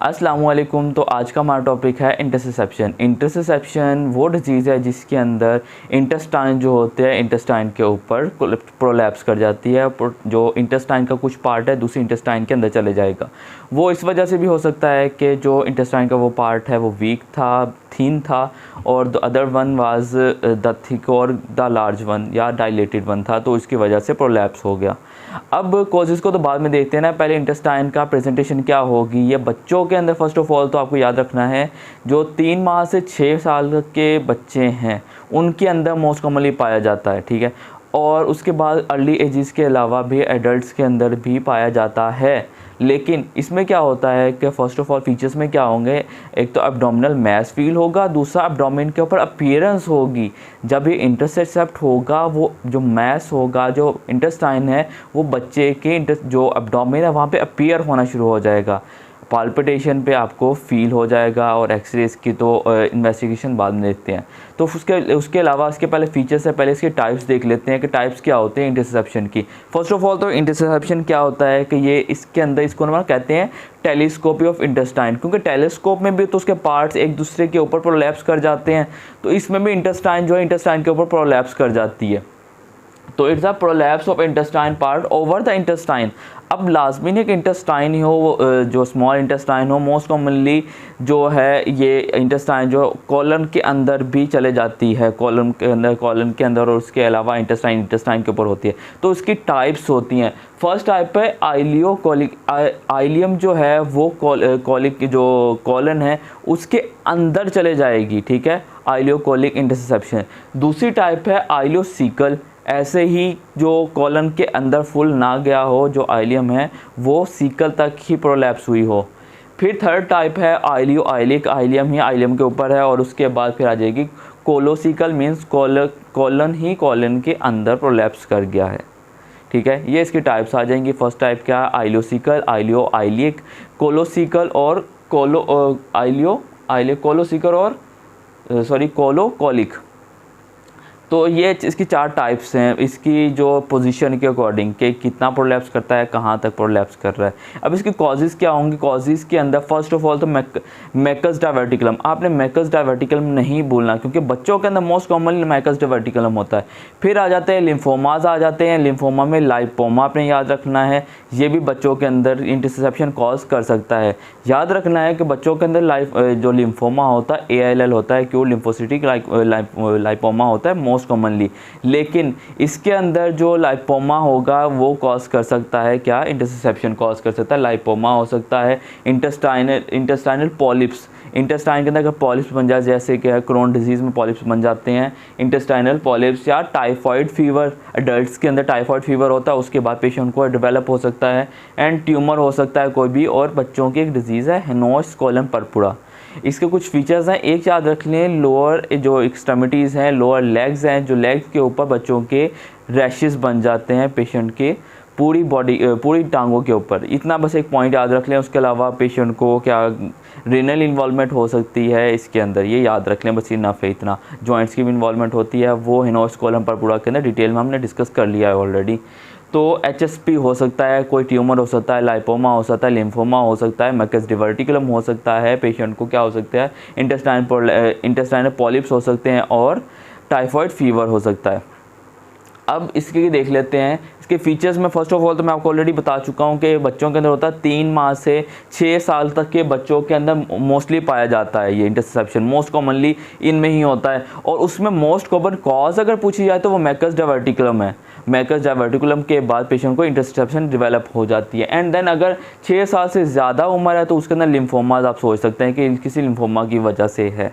अस्सलाम वालेकुम। तो आज का हमारा टॉपिक है इंटरसेप्शन। इंटरसेप्शन वो डिजीज़ है जिसके अंदर इंटेस्टाइन जो होते हैं इंटेस्टाइन के ऊपर प्रोलैप्स कर जाती है। जो इंटेस्टाइन का कुछ पार्ट है दूसरी इंटेस्टाइन के अंदर चले जाएगा। वो इस वजह से भी हो सकता है कि जो इंटेस्टाइन का वो पार्ट है वो वीक था, थीन था, और the other one was the thick और द लार्ज वन या डायलेटेड वन था, तो इसकी वजह से प्रोलैप्स हो गया। अब कॉजेज़ को तो बाद में देखते हैं ना, पहले इंटेस्टाइन का प्रेजेंटेशन क्या होगी। ये बच्चों के अंदर फर्स्ट ऑफ ऑल तो आपको याद रखना है, जो 3 माह से 6 साल के बच्चे हैं उनके अंदर मोस्ट कॉमनली पाया जाता है, ठीक है। और उसके बाद अर्ली एजेस के अलावा भी एडल्ट्स के अंदर भी पाया जाता है। लेकिन इसमें क्या होता है कि फ़र्स्ट ऑफ ऑल फीचर्स में क्या होंगे, एक तो एब्डोमिनल मैस फील होगा, दूसरा एब्डोमेन के ऊपर अपीयरेंस होगी। जब ये इंटरसेप्ट होगा, वो जो मैस होगा, जो इंटेस्टाइन है, वो बच्चे के जो एब्डोमेन है वहाँ पे अपीयर होना शुरू हो जाएगा। पाल्पिटेशन पे आपको फील हो जाएगा, और एक्सरेज की तो इन्वेस्टिगेशन बाद में देखते हैं। तो उसके अलावा इसके पहले फीचर्स है, पहले इसके टाइप्स देख लेते हैं कि टाइप्स क्या होते हैं इंटरसेप्शन की। फर्स्ट ऑफ ऑल तो इंटरसेप्शन क्या होता है कि ये इसके अंदर इसको ना कहते हैं टेलीस्कोपी ऑफ इंटेस्टाइन, क्योंकि टेलीस्कोप में भी तो उसके पार्ट्स एक दूसरे के ऊपर प्रोलैप्स कर जाते हैं, तो इसमें भी इंटेस्टाइन जो है इंटेस्टाइन के ऊपर प्रोलैप्स कर जाती है। तो it's a prolapse of intestine part over the intestine. अब लाजमी नहीं कि इंटेस्टाइन ही हो, जो स्मॉल इंटेस्टाइन हो। मोस्ट कॉमनली जो है ये इंटेस्टाइन जो कॉलन के अंदर भी चले जाती है, कॉलन के अंदर, और उसके अलावा इंटेस्टाइन के ऊपर होती है। तो इसकी टाइप्स होती हैं। फर्स्ट टाइप है आइलियोकोलिक। आइलियम जो है वो कोलिक जो कॉलन है उसके अंदर चले जाएगी, ठीक है, आइलियोकोलिक इंटरसेप्शन। दूसरी टाइप है आइलियोसिकल, ऐसे ही जो कॉलन के अंदर फुल ना गया हो, जो आइलियम है वो सीकल तक ही प्रोलैप्स हुई हो। फिर थर्ड टाइप है आइलियोआइलिक, आइलियम ही आइलियम के ऊपर है, और उसके बाद फिर आ जाएगी कोलोसिकल, मीन्स कॉलन ही कॉलन के अंदर प्रोलैप्स कर गया है, ठीक है। ये इसकी टाइप्स आ जाएंगी। फर्स्ट टाइप क्या है, आइलियोसिकल, आइलियोआइलिक, कोलोसिकल और कोलोसिकल और कोलोकोलिक। तो ये इसकी 4 टाइप्स हैं, इसकी जो पोजीशन के अकॉर्डिंग कि कितना प्रोलैप्स करता है, कहाँ तक प्रोलैप्स कर रहा है। अब इसकी कॉजेज़ क्या होंगी। कॉजेज़ के अंदर फर्स्ट ऑफ ऑल तो मैकस डायवर्टिकुलम। आपने मैकस डायवर्टिकुलम नहीं भूलना, क्योंकि बच्चों के अंदर मोस्ट कॉमनली मैकस डायवर्टिकुलम होता है। फिर आ जाते हैं लिम्फोमाज आ जाते हैं। लिम्फोमा में लाइपोमा आपने याद रखना है, ये भी बच्चों के अंदर इंटरसेप्शन कॉज कर सकता है। याद रखना है कि बच्चों के अंदर जो लिम्फोमा होता है ALL होता है, क्यों लिम्फोसिटिक लाइपोमा होता है मोस्ट कॉमनली। लेकिन इसके अंदर जो लाइपोमा होगा वो कॉज कर सकता है क्या, इंटरसेप्शन कॉज कर सकता है। लाइपोमा हो सकता है इंटेस्टाइनल पॉलिप्स। इंटेस्टाइन के अंदर अगर पॉलिप्स बन जाए, जैसे कि क्रोन डिजीज़ में पॉलिप्स बन जाते हैं, इंटेस्टाइनल पॉलिप्स, या टाइफॉइड फीवर। एडल्ट्स के अंदर टाइफॉइड फीवर होता है, उसके बाद पेशेंट को डेवलप हो सकता है। एंड ट्यूमर हो सकता है कोई भी। और बच्चों की एक डिजीज़ है हेनोस कोलन परपुरा। इसके कुछ फीचर्स हैं, एक याद रख लें, लोअर जो एक्सट्रीमिटीज़ हैं, लोअर लेग्स हैं, जो लेग्स के ऊपर बच्चों के रैशेस बन जाते हैं पेशेंट के पूरी बॉडी, पूरी टांगों के ऊपर। इतना बस एक पॉइंट याद रख लें। उसके अलावा पेशेंट को क्या रीनल इन्वॉल्वमेंट हो सकती है इसके अंदर, ये याद रख लें, बस इनफ है इतना। जॉइंट्स की भी इन्वॉल्वमेंट होती है, वो हेनोस कोलन परपुरा के अंदर डिटेल में हमने डिस्कस कर लिया है ऑलरेडी। तो HSP हो सकता है, कोई ट्यूमर हो सकता है, लाइपोमा हो सकता है, लिम्फोमा हो सकता है, मैकस डायवर्टिकुलम हो सकता है। पेशेंट को क्या हो सकता है, इंटेस्टाइनल पॉलिप्स हो सकते हैं, और टाइफॉइड फीवर हो सकता है। अब इसके देख लेते हैं इसके फीचर्स में। फर्स्ट ऑफ ऑल तो मैं आपको ऑलरेडी बता चुका हूँ कि बच्चों के अंदर होता है 3 माह से 6 साल तक के बच्चों के अंदर मोस्टली पाया जाता है ये इंटरसेप्शन। मोस्ट कॉमनली इनमें ही होता है, और उसमें मोस्ट कॉमन कॉज अगर पूछी जाए तो वो मैकस डायवर्टिकुलम है। मैकस डायवर्टिकुलम के बाद पेशेंट को इंटरसेप्शन डेवलप हो जाती है। एंड देन अगर 6 साल से ज़्यादा उम्र है तो उसके अंदर लिम्फोमाज आप सोच सकते हैं कि किसी लिम्फोमा की वजह से है।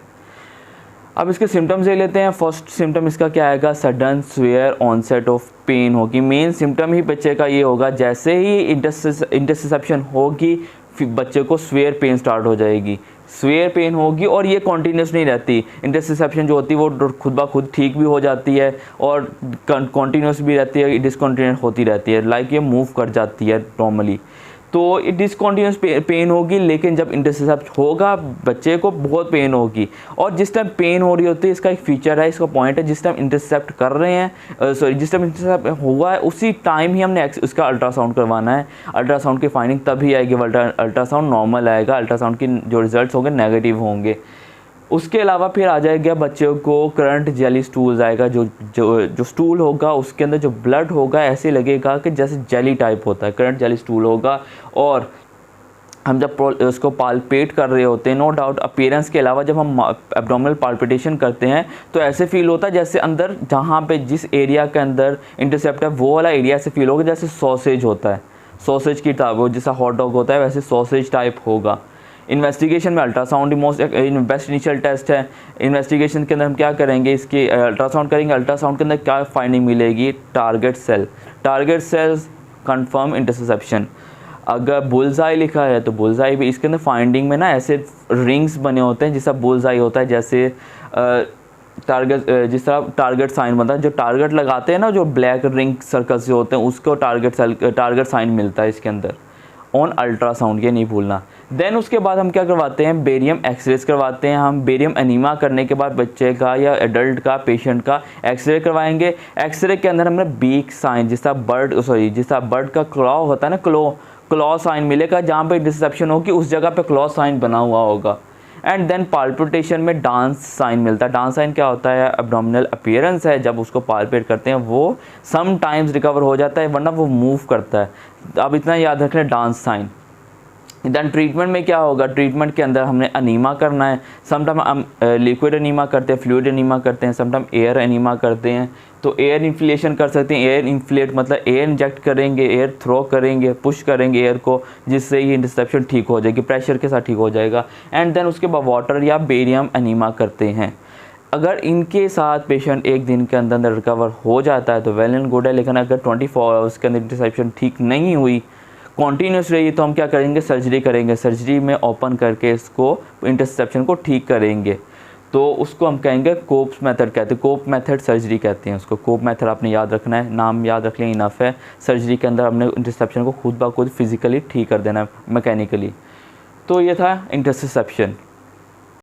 अब इसके सिम्टम्स ले लेते हैं। फर्स्ट सिम्टम इसका क्या आएगा, sudden severe onset of pain होगी। मेन सिम्टम ही बच्चे का ये होगा, जैसे ही इंटरसेप्शन होगी बच्चे को स्वेयर पेन स्टार्ट हो जाएगी। स्वेयर पेन होगी, और ये कॉन्टीन्यूस नहीं रहती। इंटरसेप्शन जो होती है वो खुद ब खुद ठीक भी हो जाती है, और कॉन्टीन्यूस भी रहती है, डिसकॉन्टीन्यूस होती रहती है, लाइक ये मूव कर जाती है नॉर्मली। तो ये डिसकॉन्टीन्यूस पेन होगी, लेकिन जब इंटरसेप्ट होगा बच्चे को बहुत पेन होगी। और जिस टाइम पेन हो रही होती है, इसका एक फीचर है, इसका पॉइंट है, जिस टाइम इंटरसेप्ट कर रहे हैं जिस टाइम इंटरसेप्ट हुआ है उसी टाइम ही हमने उसका अल्ट्रासाउंड करवाना है। अल्ट्रासाउंड की फाइंडिंग तभी आएगी, अल्ट्रासाउंड नॉर्मल आएगा, अल्ट्रासाउंड की जो रिजल्ट होंगे नेगेटिव होंगे। उसके अलावा फिर आ जाएगा बच्चों को करंट जेली स्टूल्स आएगा, जो स्टूल होगा उसके अंदर जो ब्लड होगा ऐसे लगेगा कि जैसे जेली टाइप होता है, करंट जेली स्टूल होगा। और हम जब उसको पाल्पेट कर रहे होते हैं, नो डाउट अपीयरेंस के अलावा जब हम एब्डोमिनल पाल्पिटेशन करते हैं तो ऐसे फील होता है जैसे अंदर जहाँ पे जिस एरिया के अंदर इंटरसेप्ट है वो वाला एरिया ऐसे फील होगा जैसे सॉसेज होता है, सॉसेज की टाइप हो, जैसा हॉट डॉग होता है वैसे सॉसेज टाइप होगा। इन्वेस्टिगेशन में ultrasound most best initial test है। इन्वेस्टिगेशन के अंदर हम क्या करेंगे, इसकी अल्ट्रासाउंड करेंगे। अल्ट्रासाउंड के अंदर क्या फाइंडिंग मिलेगी, टारगेट सेल्स कंफर्म इंटरसेप्शन। अगर बुलजाई लिखा है तो बुलजाई भी, इसके अंदर फाइंडिंग में ना ऐसे रिंग्स बने होते हैं जैसा बुलजाई होता है, जैसे टारगेट जिस तरह टारगेट साइन बनता है, जो टारगेट लगाते हैं ना जो ब्लैक रिंग सर्कल से होते हैं उसको टारगेट साइन मिलता है इसके अंदर ऑन अल्ट्रासाउंड, ये नहीं भूलना। देन उसके बाद हम क्या करवाते हैं, बेरियम एक्सरेज करवाते हैं। हम बेरियम एनीमा करने के बाद बच्चे का या एडल्ट का पेशेंट का एक्सरे करवाएंगे। एक्सरे के अंदर हमें बीक साइन जिस तरह बर्ड का क्लॉ होता है ना, क्लॉ साइन मिलेगा, जहाँ पे डिसेप्शन होगी उस जगह पे क्लॉ साइन बना हुआ होगा। एंड देन पाल्पिटेशन में डांस साइन मिलता है। डांस साइन क्या होता है, एब्डोमिनल अपीयरेंस है, जब उसको पाल्पेट करते हैं वो सम टाइम्स रिकवर हो जाता है वरना वो मूव करता है। अब इतना याद रख लें, डांस साइन। देन ट्रीटमेंट में क्या होगा, ट्रीटमेंट के अंदर हमने अनीमा करना है। समटाइम हम लिक्विड अनीमा करते हैं, फ्लूइड अनीमा करते हैं, समटाइम एयर अनीमा करते हैं। तो एयर इन्फ्लेशन कर सकते हैं। एयर इन्फ्लेट मतलब एयर इंजेक्ट करेंगे, एयर थ्रो करेंगे, पुश करेंगे एयर को, जिससे ये इंटरसेप्शन ठीक हो जाएगी, प्रेशर के साथ ठीक हो जाएगा। एंड देन उसके बाद वाटर या बेरियम अनीमा करते हैं। अगर इनके साथ पेशेंट एक दिन के अंदर रिकवर हो जाता है तो वेल एंड गुड है, लेकिन अगर 24 आवर्स के अंदर इंटरसेप्शन ठीक नहीं हुई, कॉन्टीन्यूस रही, तो हम क्या करेंगे, सर्जरी करेंगे। सर्जरी में ओपन करके इसको इंटरसेप्शन को ठीक करेंगे। तो उसको हम कहेंगे कोप्स मेथड कहते हैं, कोप मेथड सर्जरी कहते हैं उसको। कोप मेथड आपने याद रखना है, नाम याद रख लें इनफ है। सर्जरी के अंदर हमने इंटरसेप्शन को खुद ब खुद फिजिकली ठीक कर देना है, मैकेनिकली। तो ये था इंटरसेप्शन।